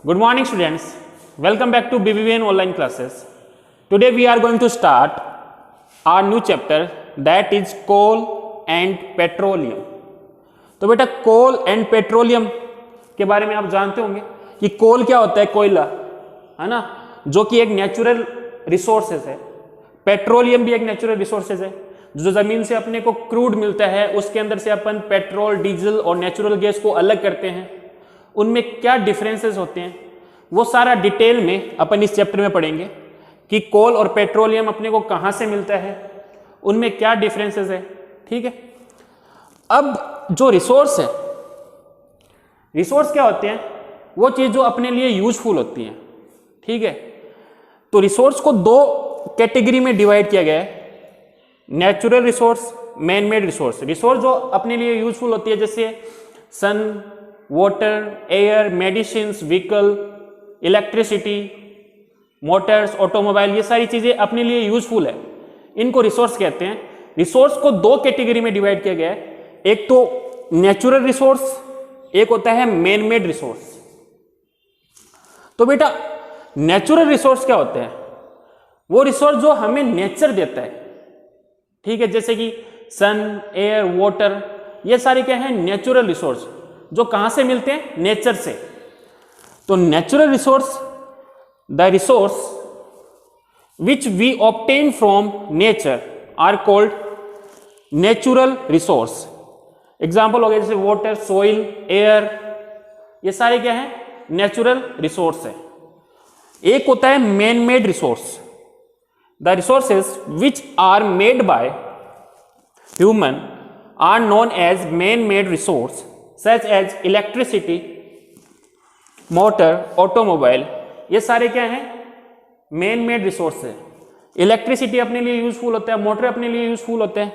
Good morning students, welcome back to BBVN online classes. Today we are going to start our new chapter that is coal and petroleum. तो बेटा कोल and petroleum के बारे में आप जानते होंगे कि कोल क्या होता है, कोयला है ना, जो कि एक नेचुरल रिसोर्सेज है। पेट्रोलियम भी एक नेचुरल रिसोर्सेज है, जो जमीन से अपने को क्रूड मिलता है, उसके अंदर से अपन पेट्रोल, डीजल और नेचुरल गैस को अलग करते हैं। उनमें क्या डिफरेंसेस होते हैं वो सारा डिटेल में अपन इस चैप्टर में पढ़ेंगे कि कोल और पेट्रोलियम अपने को कहाँ से मिलता है, उनमें क्या डिफरेंसेस है। ठीक है, अब जो रिसोर्स है, रिसोर्स क्या होते हैं, वो चीज़ जो अपने लिए यूजफुल होती हैं। ठीक है, तो रिसोर्स को दो कैटेगरी में डिवाइड किया गया है, natural resource, man made resource. Resource जो अपने लिए यूजफुल होती है जैसे sun, water, air, medicines, vehicle, electricity, motors, automobile, ये सारी चीज़ें अपने लिए यूजफुल है, इनको रिसोर्स कहते हैं। रिसोर्स को दो कैटेगरी में डिवाइड किया गया है, एक तो नेचुरल रिसोर्स, एक होता है मैन मेड रिसोर्स। तो बेटा नेचुरल रिसोर्स क्या होते हैं, वो रिसोर्स जो हमें नेचर देता है। ठीक है, जैसे कि सन, एयर, वाटर, ये सारे क्या है, नेचुरल रिसोर्स जो कहां से मिलते हैं, नेचर से। तो natural resource, the resource which we obtain from nature are called natural resource. Example हो गया जैसे वाटर, सोइल, एयर, ये सारे क्या है, नेचुरल रिसोर्स है। एक होता है man made resource, the resources which are made by human are known as man made resource such as electricity, motor, automobile, ये सारे क्या हैं, मैन मेड रिसोर्स है। इलेक्ट्रिसिटी अपने लिए यूजफुल होता है, मोटर अपने लिए यूजफुल होते हैं,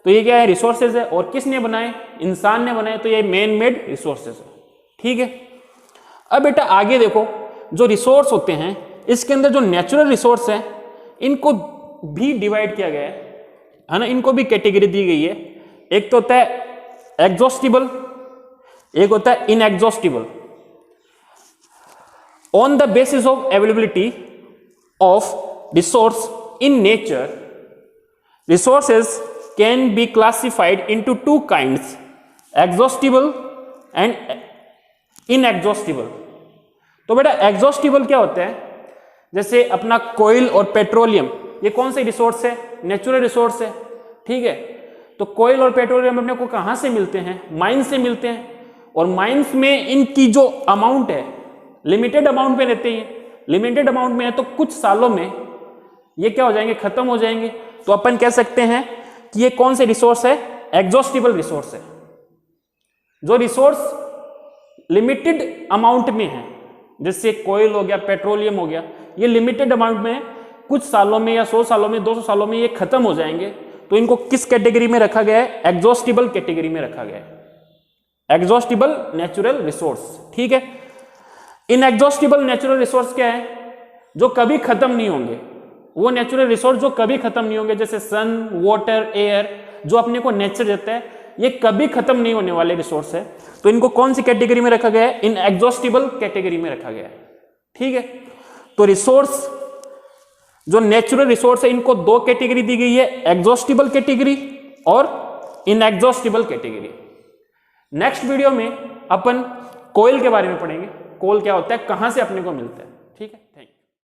तो ये क्या है, रिसोर्सेज है। और किसने बनाए, इंसान ने बनाए, तो ये मैन मेड रिसोर्सेज है। ठीक है, अब बेटा आगे देखो, जो रिसोर्स होते हैं इसके अंदर जो नेचुरल रिसोर्स है इनको भी डिवाइड किया गया है ना, इनको भी कैटेगरी दी गई है। एक तो होता है एग्जॉस्टिबल, एक होता है inexhaustible. On the basis of availability of resource in nature, resources can be classified into two kinds, exhaustible and inexhaustible. तो बेटा एग्जॉस्टिबल क्या होता है, जैसे अपना कोयल और पेट्रोलियम, ये कौन से रिसोर्स है, नेचुरल रिसोर्स है। ठीक है, तो कोयल और पेट्रोलियम अपने को कहां से मिलते हैं, माइंस से मिलते हैं, और माइंस में इनकी जो अमाउंट है लिमिटेड अमाउंट में रहते हैं, लिमिटेड अमाउंट में है, तो कुछ सालों में ये क्या हो जाएंगे, खत्म हो जाएंगे। तो अपन कह सकते हैं कि ये कौन से रिसोर्स है, एग्जॉस्टिबल रिसोर्स है। जो रिसोर्स लिमिटेड अमाउंट में है, जैसे कोयल हो गया, पेट्रोलियम हो गया, ये लिमिटेड अमाउंट में है, कुछ सालों में या 100 सालों में, 200 सालों में ये खत्म हो जाएंगे। तो इनको किस कैटेगरी में रखा गया है, एग्जॉस्टिबल कैटेगरी में रखा गया है, एग्जॉस्टिबल नेचुरल रिसोर्स। ठीक है, इनएग्जॉस्टिबल नेचुरल रिसोर्स क्या है, जो कभी खत्म नहीं होंगे, वो नेचुरल रिसोर्स जो कभी खत्म नहीं होंगे, जैसे सन, वाटर, एयर, जो अपने को नेचर देता है, ये कभी खत्म नहीं होने वाले रिसोर्स है। तो इनको कौन सी कैटेगरी में रखा गया है, इनएग्जॉस्टिबल कैटेगरी में रखा गया है। ठीक है, तो रिसोर्स जो नेचुरल रिसोर्स है इनको दो कैटेगरी दी गई है, एग्जॉस्टिबल कैटेगरी और इनएग्जॉस्टिबल कैटेगरी। नेक्स्ट वीडियो में अपन कोयल के बारे में पढ़ेंगे, कोल क्या होता है, कहां से अपने को मिलता है। ठीक है, थैंक यू।